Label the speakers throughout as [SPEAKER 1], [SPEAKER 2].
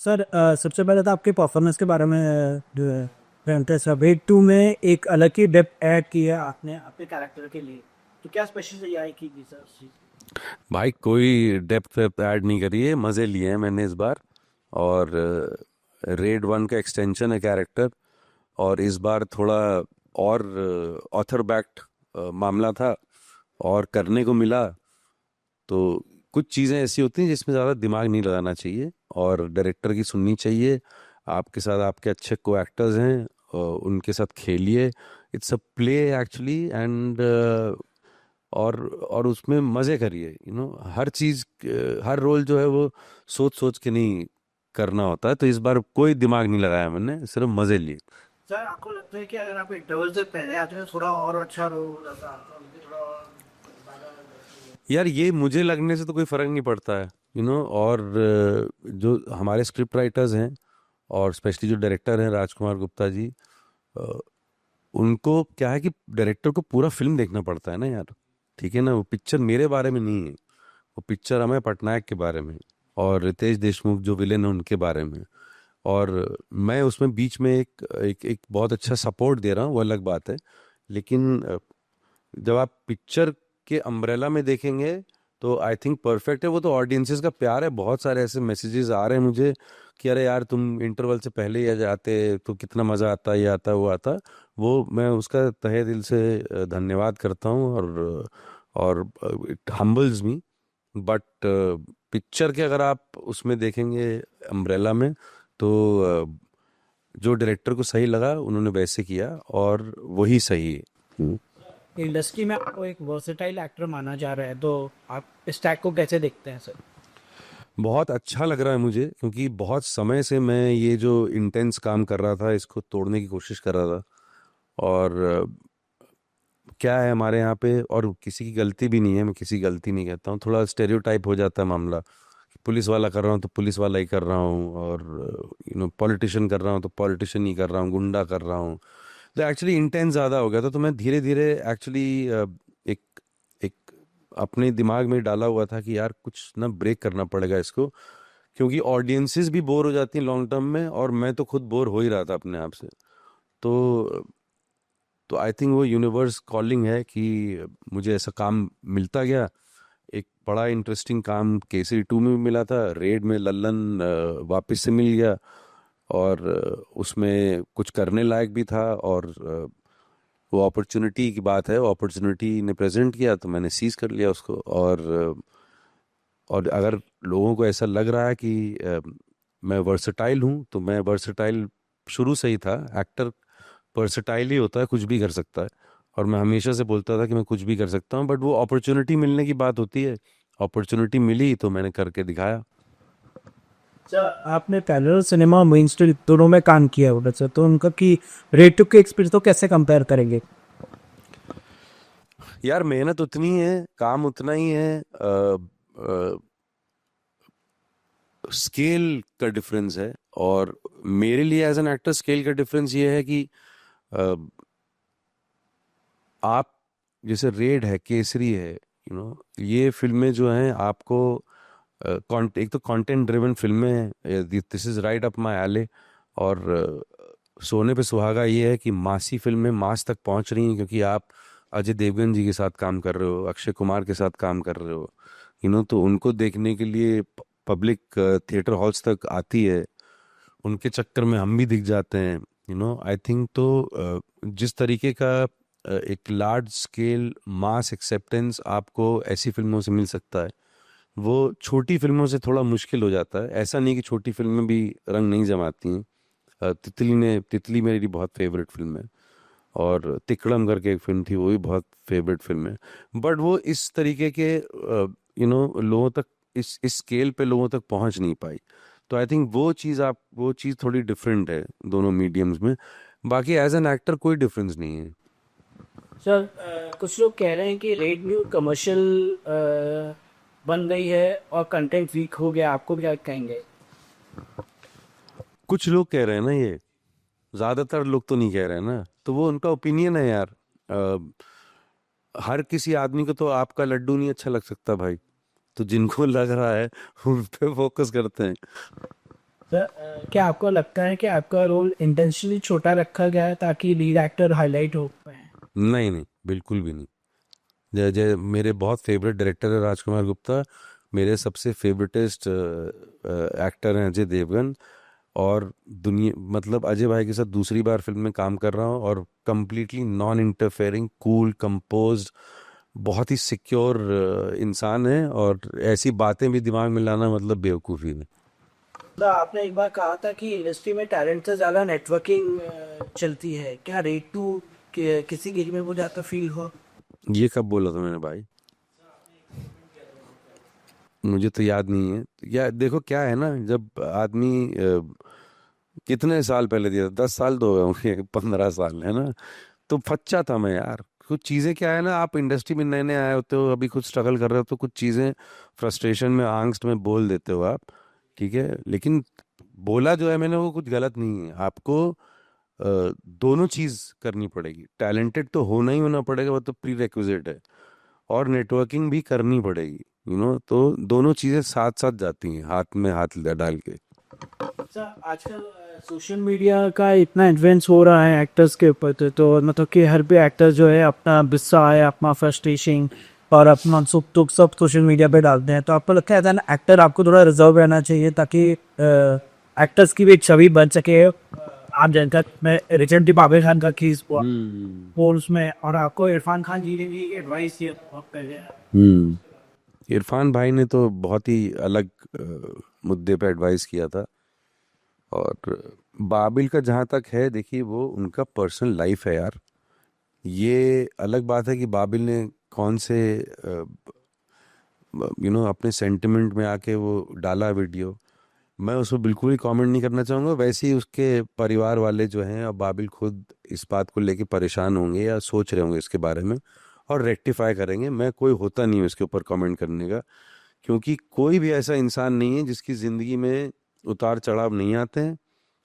[SPEAKER 1] Sir सबसे पहले तो आपके परफॉर्मेंस के बारे में जो है इंटरेस्ट है। वेट टू में एक अलग ही डेप्थ ऐड की है आपने आपके कैरेक्टर के लिए, तो क्या स्पेशल आई की थी सर उस चीज़ की?
[SPEAKER 2] भाई कोई डेप्थ वेप्थ ऐड नहीं करी है, मज़े लिए हैं मैंने इस बार। और रेड वन का एक्सटेंशन है कैरेक्टर। और इस बार थोड़ा और ऑथर बैक्ड मामला था और करने को मिला। तो कुछ चीज़ें ऐसी होती हैं जिसमें ज़्यादा दिमाग नहीं लगाना चाहिए और डायरेक्टर की सुननी चाहिए। आपके साथ आपके अच्छे को एक्टर्स हैं, उनके साथ खेलिए। It's a play actually. And और उसमें मज़े करिए। हर चीज़, हर रोल जो है वो सोच सोच के नहीं करना होता है। तो इस बार कोई दिमाग नहीं लगाया मैंने, सिर्फ मज़े लिए।
[SPEAKER 1] सर आपको लगता है कि अगर आप इंटरवल से पहले आते हैं थोड़ा और अच्छा रोल हो जाता तो मुझे थोड़ा और ज़्यादा।
[SPEAKER 2] यार ये मुझे लगने से तो कोई फर्क नहीं पड़ता है। और जो हमारे स्क्रिप्ट राइटर्स हैं और स्पेशली जो डायरेक्टर हैं राजकुमार गुप्ता जी, अ, उनको क्या है कि डायरेक्टर को पूरा फिल्म देखना पड़ता है ना यार। ठीक है ना, वो पिक्चर मेरे बारे में नहीं है, वो पिक्चर अमय पटनायक के बारे में और रितेश देशमुख जो विलेन है उनके बारे में। और मैं उसमें बीच में एक बहुत अच्छा सपोर्ट दे रहा हूँ, वो अलग बात है। लेकिन जब आप पिक्चर के अम्ब्रेला में देखेंगे तो आई थिंक परफेक्ट है। वो तो ऑडियंसेस का प्यार है। बहुत सारे ऐसे मैसेजेस आ रहे हैं मुझे कि अरे यार तुम इंटरवल से पहले ही आ जाते तो कितना मज़ा आता, ये आता वो आता। वो मैं उसका तहे दिल से धन्यवाद करता हूँ। और इट हम्बल्स मी। बट पिक्चर के अगर आप उसमें देखेंगे अम्ब्रेला में, तो जो डायरेक्टर को सही लगा उन्होंने वैसे किया और वही सही है।
[SPEAKER 1] इंडस्ट्री में आपको एक वर्सेटाइल एक्टर माना जा रहा है, तो आप इस टैग को कैसे देखते हैं सर?
[SPEAKER 2] बहुत अच्छा लग रहा है मुझे, क्योंकि बहुत समय से मैं ये जो इंटेंस काम कर रहा था इसको तोड़ने की कोशिश कर रहा था। और क्या है हमारे यहाँ पे, और किसी की गलती भी नहीं है, मैं किसी की गलती नहीं कहता हूँ, थोड़ा स्टेरियोटाइप हो जाता है मामला कि पुलिस वाला कर रहा हूँ तो पुलिस वाला ही कर रहा हूँ, और पॉलिटिशियन कर रहा हूँ तो पॉलिटिशियन ही कर रहा हूँ, गुंडा कर रहा हूँ। तो एक्चुअली इंटेंस ज़्यादा हो गया था, तो मैं धीरे धीरे एक्चुअली एक एक अपने दिमाग में डाला हुआ था कि यार कुछ ना ब्रेक करना पड़ेगा इसको, क्योंकि ऑडियंसेस भी बोर हो जाती हैं लॉन्ग टर्म में, और मैं तो खुद बोर हो ही रहा था अपने आप से। तो आई थिंक वो यूनिवर्स कॉलिंग है कि मुझे ऐसा काम मिलता गया। एक बड़ा इंटरेस्टिंग काम केसरी टू में भी मिला था, रेड में लल्लन वापस से मिल गया। और उसमें कुछ करने लायक भी था। और वो अपॉर्चुनिटी की बात है, वो अपॉर्चुनिटी ने प्रेजेंट किया तो मैंने सीज कर लिया उसको। और अगर लोगों को ऐसा लग रहा है कि मैं वर्सटाइल हूँ, तो मैं वर्सटाइल शुरू से ही था। एक्टर वर्सटाइल ही होता है, कुछ भी कर सकता है। और मैं हमेशा से बोलता था कि मैं कुछ भी कर सकता हूँ, बट वो अपॉर्चुनिटी मिलने की बात होती है। अपॉर्चुनिटी मिली तो मैंने करके दिखाया।
[SPEAKER 1] सर आपने पैरेलल सिनेमा और मेन स्ट्रीम दोनों में काम किया है उधर से, तो उनका कि रेट टू के एक्सपीरियंस तो कैसे कंपेयर करेंगे?
[SPEAKER 2] यार मेहनत उतनी है, काम उतना ही है। स्केल का डिफरेंस है। और मेरे लिए एज एन एक्टर स्केल का डिफरेंस ये है कि अ, आप, जैसे रेड है, केसरी है, ये फिल्में जो हैं आपको एक तो कंटेंट ड्रिवन फिल्में हैं, this is right up my एले। और सोने पे सुहागा ये है कि मासी फिल्में मास तक पहुंच रही हैं, क्योंकि आप अजय देवगन जी के साथ काम कर रहे हो, अक्षय कुमार के साथ काम कर रहे हो। तो उनको देखने के लिए पब्लिक थिएटर हॉल्स तक आती है। उनके चक्कर में हम भी दिख जाते हैं। आई थिंक तो जिस तरीके का एक लार्ज स्केल मास एक्सेप्टेंस आपको ऐसी फिल्मों से मिल सकता है, वो छोटी फिल्मों से थोड़ा मुश्किल हो जाता है। ऐसा नहीं कि छोटी फिल्में भी रंग नहीं जमाती हैं। तितली मेरी बहुत फेवरेट फिल्म है। और तिकड़म करके एक फिल्म थी, वो भी बहुत फेवरेट फिल्म है। बट वो इस तरीके के लोगों तक, इस स्केल पे लोगों तक पहुंच नहीं पाई। तो आई थिंक वो चीज़ थोड़ी डिफरेंट है दोनों मीडियम्स में। बाकी एज एन एक्टर कोई डिफरेंस नहीं है।
[SPEAKER 1] सर कुछ लोग कह रहे हैं कि रेड न्यू कमर्शियल बन गई है और कंटेंट वीक हो गया, आपको क्या कहेंगे?
[SPEAKER 2] कुछ लोग कह रहे हैं ना ये, ज्यादातर लोग तो नहीं कह रहे हैं ना, तो वो उनका ओपिनियन है यार। हर किसी आदमी को तो आपका लड्डू नहीं अच्छा लग सकता भाई। तो जिनको लग रहा है उन पे फोकस करते हैं।
[SPEAKER 1] क्या आपको लगता है कि आपका रोल इंटेंशनली छोटा रखा गया है ताकि लीड एक्टर हाईलाइट हो पाए?
[SPEAKER 2] नहीं नहीं, बिल्कुल भी नहीं। जय जय, मेरे बहुत फेवरेट डायरेक्टर है राजकुमार गुप्ता। मेरे सबसे फेवरेटेस्ट एक्टर हैं अजय देवगन। और दुनिया मतलब अजय भाई के साथ दूसरी बार फिल्म में काम कर रहा हूँ, और completely non interfering, cool, composed, बहुत ही सिक्योर इंसान है। और ऐसी बातें भी दिमाग में लाना मतलब बेवकूफ़ी है।
[SPEAKER 1] तो आपने एक बार कहा था कि इंडस्ट्री में टैलेंट से ज़्यादा नेटवर्किंग चलती है। क्या रेट टू किसी गेम में वो ज़्यादा फील हो?
[SPEAKER 2] ये कब बोला था मैंने भाई? मुझे तो याद नहीं है। या देखो क्या है ना, जब आदमी कितने साल पहले दिया था, 10 साल तो हुए होंगे, 15 साल, है ना? तो फच्चा था मैं यार। कुछ चीज़ें क्या है ना, आप इंडस्ट्री में नए नए आए होते हो, अभी कुछ स्ट्रगल कर रहे हो, तो कुछ चीज़ें फ्रस्ट्रेशन में, आंगस्ट में बोल देते हो आप। ठीक है, लेकिन बोला जो है मैंने वो कुछ गलत नहीं है। आपको दोनों चीज़ करनी पड़ेगी। टैलेंटेड तो होना ही होना पड़ेगा, वो तो प्री रेक्विजिट है। और नेटवर्किंग भी करनी पड़ेगी, तो दोनों चीज़ें साथ साथ जाती हैं, हाथ में हाथ डाल के।
[SPEAKER 1] सर आजकल सोशल मीडिया का इतना इन्फ्लुएंस हो रहा है एक्टर्स के ऊपर, तो मतलब कि हर भी एक्टर जो है अपना गुस्सा है, अपना फ्रस्ट्रेशन और अपना सुख दुख सब सोशल मीडिया पे डालते हैं। तो आपको लगता है ना एक्टर आपको थोड़ा रिजर्व रहना चाहिए ताकि एक्टर्स की भी एक छवि बन सके? आप जनता मैं रिसेंटली बाबर खान का केस हुआ
[SPEAKER 2] हम्म।
[SPEAKER 1] वो उसमें, और आपको इरफान खान जी ने भी एडवाइस दिया बहुत पहले।
[SPEAKER 2] हम्म। इरफान भाई ने तो बहुत ही अलग मुद्दे पे एडवाइस किया था। और बाबिल का जहाँ तक है, देखिए वो उनका पर्सनल लाइफ है यार। ये अलग बात है कि बाबिल ने कौन से अपने सेंटिमेंट में आके वो डाला वीडियो। मैं उस पर बिल्कुल ही कमेंट नहीं करना चाहूँगा। वैसे ही उसके परिवार वाले जो हैं, और बाबिल खुद इस बात को लेके परेशान होंगे या सोच रहे होंगे इसके बारे में, और रेक्टिफाई करेंगे। मैं कोई होता नहीं हूँ इसके ऊपर कमेंट करने का, क्योंकि कोई भी ऐसा इंसान नहीं है जिसकी ज़िंदगी में उतार चढ़ाव नहीं आते हैं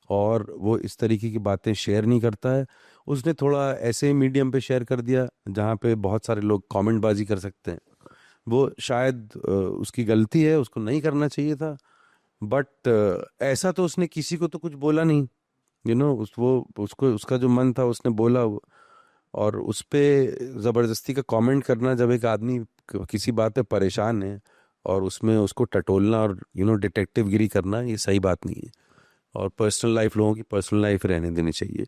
[SPEAKER 2] और वो इस तरीके की बातें शेयर नहीं करता है। उसने थोड़ा ऐसे मीडियम पे शेयर कर दिया जहाँ पे बहुत सारे लोग कमेंट बाजी कर सकते हैं। वो शायद उसकी गलती है, उसको नहीं करना चाहिए था। बट ऐसा तो उसने किसी को तो कुछ बोला नहीं। उस वो उसको उसका जो मन था उसने बोला और उस पे ज़बरदस्ती का कमेंट करना, जब एक आदमी किसी बात पे परेशान है और उसमें उसको टटोलना और डिटेक्टिव गिरी करना, ये सही बात नहीं है। और पर्सनल लाइफ, लोगों की पर्सनल लाइफ रहने देनी चाहिए।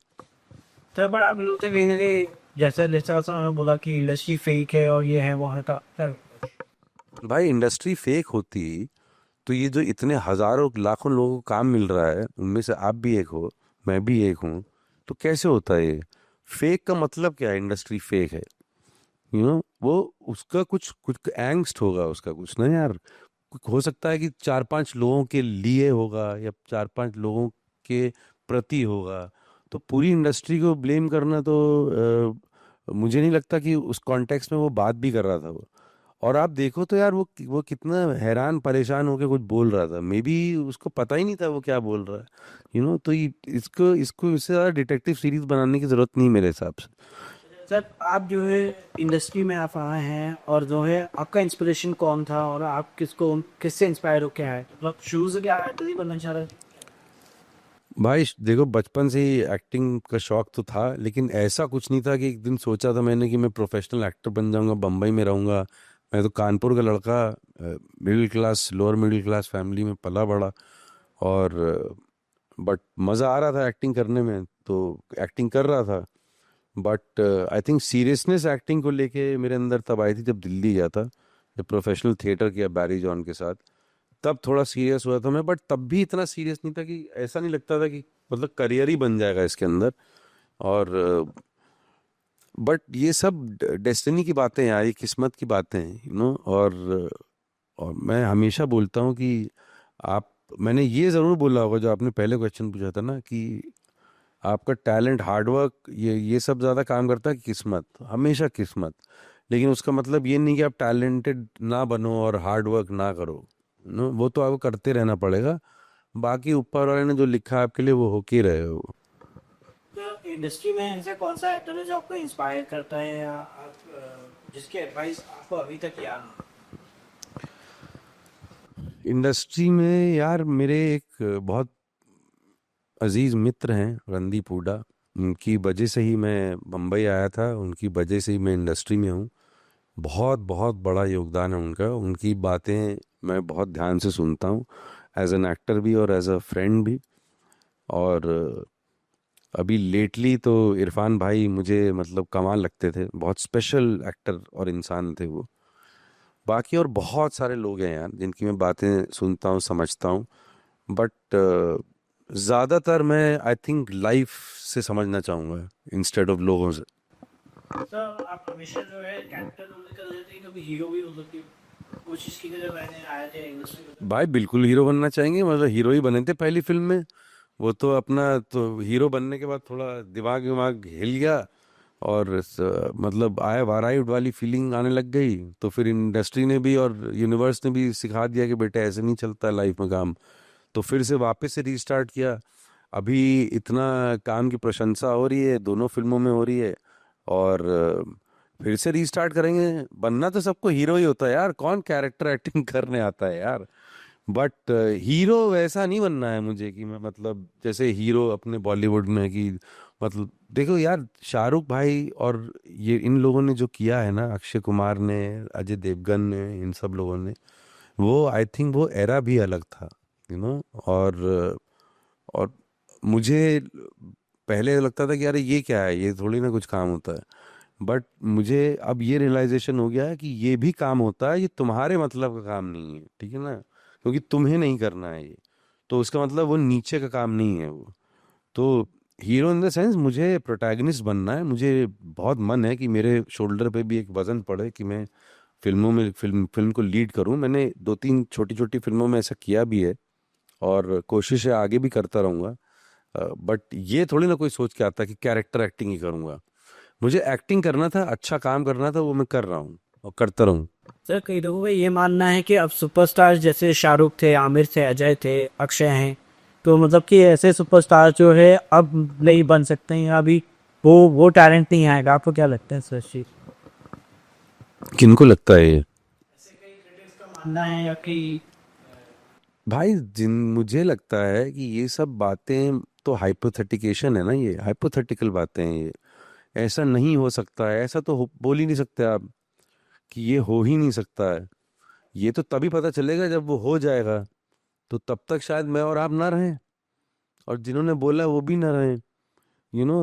[SPEAKER 1] तो बट आप लोग तो कहीं ना कहीं जैसे जैसा उन्होंने बोला कि इंडस्ट्री फेक है और ये है वो है का सर।
[SPEAKER 2] भाई इंडस्ट्री फेक होती तो ये जो इतने हजारों लाखों लोगों को काम मिल रहा है, उनमें से आप भी एक हो, मैं भी एक हूँ, तो कैसे होता है ये? फेक का मतलब क्या है? इंडस्ट्री फेक है, वो उसका कुछ कुछ एंगस्ट होगा, उसका कुछ ना यार। हो सकता है कि 4-5 लोगों के लिए होगा या 4-5 लोगों के प्रति होगा। तो पूरी इंडस्ट्री को ब्लेम करना तो मुझे नहीं लगता कि उस कॉन्टेक्स्ट में वो बात भी कर रहा था वो। और आप देखो तो यार वो कितना हैरान परेशान होकर कुछ बोल रहा था। मे बी उसको पता ही नहीं था वो क्या बोल रहा है। तो इसको इसको इससे ज़्यादा डिटेक्टिव सीरीज बनाने की जरूरत नहीं मेरे हिसाब से।
[SPEAKER 1] सर आप जो है इंडस्ट्री में आप आए हैं और जो है आपका इंस्पिरेशन कौन था और आप किसको किससे इंस्पायर होके आए, मतलब शुरू से क्या एक्टर ही बनना चाह रहे थे?
[SPEAKER 2] भाई देखो, बचपन से ही एक्टिंग का शौक तो था, लेकिन ऐसा कुछ नहीं था कि एक दिन सोचा था मैंने कि मैं प्रोफेशनल एक्टर बन जाऊंगा, बम्बई में रहूंगा। मैं तो कानपुर का लड़का, middle class, lower middle class family में पला बड़ा। और बट मज़ा आ रहा था एक्टिंग करने में, तो एक्टिंग कर रहा था। But I think seriousness acting को लेके मेरे अंदर तब आई थी जब दिल्ली गया था, जब प्रोफेशनल थिएटर किया बैरी जॉन के साथ। तब थोड़ा सीरियस हुआ था मैं, बट तब भी इतना सीरियस नहीं था कि ऐसा नहीं लगता था कि मतलब करियर ही बन जाएगा इसके अंदर। और बट ये सब डेस्टिनी की बातें हैं यार, ये किस्मत की बातें हैं, और मैं हमेशा बोलता हूँ कि आप मैंने ये ज़रूर बोला होगा जो आपने पहले क्वेश्चन पूछा था ना, कि आपका टैलेंट, हार्डवर्क, ये सब ज़्यादा काम करता है कि किस्मत? हमेशा किस्मत। लेकिन उसका मतलब ये नहीं कि आप टैलेंटेड ना बनो और हार्डवर्क ना करो। वो तो आपको करते रहना पड़ेगा। बाकी ऊपर वाले ने जो लिखा है आपके लिए, वो होके ही रहे हो।
[SPEAKER 1] तो इंडस्ट्री में ऐसे कौन सा एक्टर है जो आपको इंस्पायर करता है या आप जिसकी एडवाइस आपको अभी तक याद हो?
[SPEAKER 2] इंडस्ट्री में यार मेरे एक बहुत अजीज मित्र हैं रणदीप हुड्डा, उनकी वजह से ही मैं मुंबई आया था, उनकी वजह से ही मैं इंडस्ट्री में हूँ। बहुत बहुत बड़ा योगदान है उनका, उनकी बातें मैं बहुत ध्यान से सुनता हूँ, एज एन एक्टर भी और एज अ फ्रेंड भी। और अभी लेटली तो इरफान भाई मुझे मतलब कमाल लगते थे, बहुत स्पेशल एक्टर और इंसान थे वो। बाकी और बहुत सारे लोग हैं यार जिनकी मैं बातें सुनता हूँ, समझता हूँ, बट ज़्यादातर मैं आई थिंक लाइफ से समझना चाहूँगा इंस्टेड ऑफ लोगों से।
[SPEAKER 1] सर आप हमेशा जो है कैरेक्टर रोल कर लेते हैं, कभी हीरो भी हो सकती है, कोशिश की जब मैंने आया थे इंडस्ट्री में।
[SPEAKER 2] भाई बिल्कुल हीरो बनना चाहेंगे, मतलब हीरो ही बने थे पहली फिल्म में। वो तो अपना तो हीरो बनने के बाद थोड़ा दिमाग विमाग हिल गया, और मतलब आया वाराइड वाली फीलिंग आने लग गई, तो फिर इंडस्ट्री ने भी और यूनिवर्स ने भी सिखा दिया कि बेटा ऐसे नहीं चलता लाइफ में काम। तो फिर से वापस से रीस्टार्ट किया। अभी इतना काम की प्रशंसा हो रही है, दोनों फिल्मों में हो रही है, और फिर से रीस्टार्ट करेंगे। बनना तो सबको हीरो ही होता है यार, कौन कैरेक्टर एक्टिंग करने आता है यार। बट हीरो वैसा नहीं बनना है मुझे कि मैं मतलब जैसे हीरो अपने बॉलीवुड में कि मतलब देखो यार, शाहरुख भाई और ये इन लोगों ने जो किया है ना, अक्षय कुमार ने, अजय देवगन ने, इन सब लोगों ने, वो आई थिंक वो एरा भी अलग था, यू नो। और मुझे पहले लगता था कि अरे ये क्या है, ये थोड़ी ना कुछ काम होता है। बट मुझे अब ये रियलाइजेशन हो गया है कि ये भी काम होता है, ये तुम्हारे मतलब का काम नहीं है, ठीक है ना, क्योंकि तुम्हें नहीं करना है ये, तो उसका मतलब वो नीचे का काम नहीं है वो। तो हीरो इन द सेंस मुझे प्रोटैगनिस्ट बनना है, मुझे बहुत मन है कि मेरे शोल्डर पे भी एक वजन पड़े कि मैं फिल्मों में फिल्म फिल्म को लीड करूं। मैंने दो तीन छोटी छोटी फिल्मों में ऐसा किया भी है, और कोशिश है आगे भी करता रहूंगा। बट ये थोड़ी ना कोई सोच के आता कि कैरेक्टर एक्टिंग ही करूंगा। मुझे एक्टिंग करना था, अच्छा काम करना था, वो मैं कर रहा हूँ और करता रहूँ।
[SPEAKER 1] सर कई लोगों का ये मानना है कि अब सुपरस्टार जैसे शाहरुख थे, आमिर थे, अजय थे, अक्षय हैं, तो मतलब कि ऐसे सुपरस्टार जो है अब नहीं बन सकते हैं, अभी वो टैलेंट नहीं आएगा। आपको क्या लगता है सर जी?
[SPEAKER 2] किनको लगता है ये?
[SPEAKER 1] ऐसे कई क्रिटिक्स का मानना है या कि
[SPEAKER 2] भाई जिन मुझे लगता है कि ये सब बातें तो हाइपोथेटिकेशन है ना, ये हाइपोथेटिकल बातें हैं ये। ऐसा नहीं हो सकता है, ऐसा तो बोल ही नहीं सकते आप कि ये हो ही नहीं सकता है। ये तो तभी पता चलेगा जब वो हो जाएगा, तो तब तक शायद मैं और आप ना रहें, और जिन्होंने बोला वो भी ना रहें,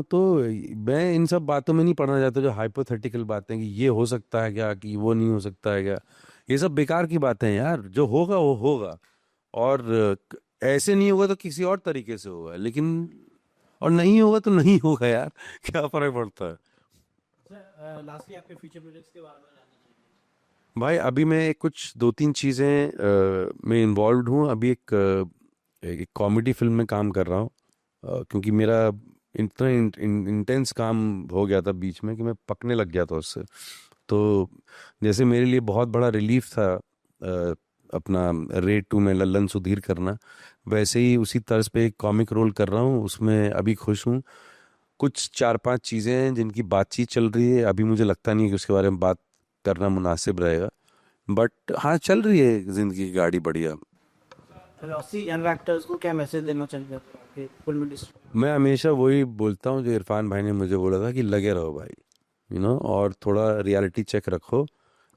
[SPEAKER 2] तो मैं इन सब बातों में नहीं पढ़ना चाहता जो हाइपोथेटिकल बातें, कि ये हो सकता है क्या, कि वो नहीं हो सकता है क्या। ये सब बेकार की बातें हैं यार, जो होगा वो होगा। और ऐसे नहीं होगा तो किसी और तरीके से होगा, लेकिन और नहीं होगा तो नहीं होगा यार क्या फर्क पड़ता है।
[SPEAKER 1] लास्टली आपके फ्यूचर प्रोजेक्ट्स के बारे में जानना चाहिए।
[SPEAKER 2] भाई अभी मैं कुछ दो तीन चीज़ें में इन्वॉल्व हूँ अभी। एक कॉमेडी फिल्म में काम कर रहा हूँ, क्योंकि मेरा इतना इंटेंस काम हो गया था बीच में कि मैं पकने लग गया था उससे। तो जैसे मेरे लिए बहुत बड़ा रिलीफ था अपना रेड 2 में लल्लन सुधीर करना, वैसे ही उसी तर्ज पे एक कॉमिक रोल कर रहा हूँ, उसमें अभी खुश हूँ। कुछ चार पांच चीज़ें हैं जिनकी बातचीत चल रही है, अभी मुझे लगता नहीं कि उसके बारे में बात करना मुनासिब रहेगा, बट हाँ चल रही है जिंदगी की गाड़ी बढ़िया।
[SPEAKER 1] फिर यंग एक्टर्स को क्या मैसेज देना चाहिए आपके फिल्म इंडस्ट्री?
[SPEAKER 2] मैं हमेशा वही बोलता हूँ जो इरफान भाई ने मुझे बोला था कि लगे रहो भाई, और थोड़ा रियलिटी चेक रखो,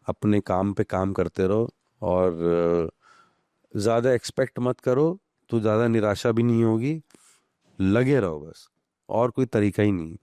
[SPEAKER 2] अपने काम पे काम करते रहो, और ज़्यादा एक्सपेक्ट मत करो, तो ज़्यादा निराशा भी नहीं होगी। लगे रहो बस, और कोई तरीका ही नहीं।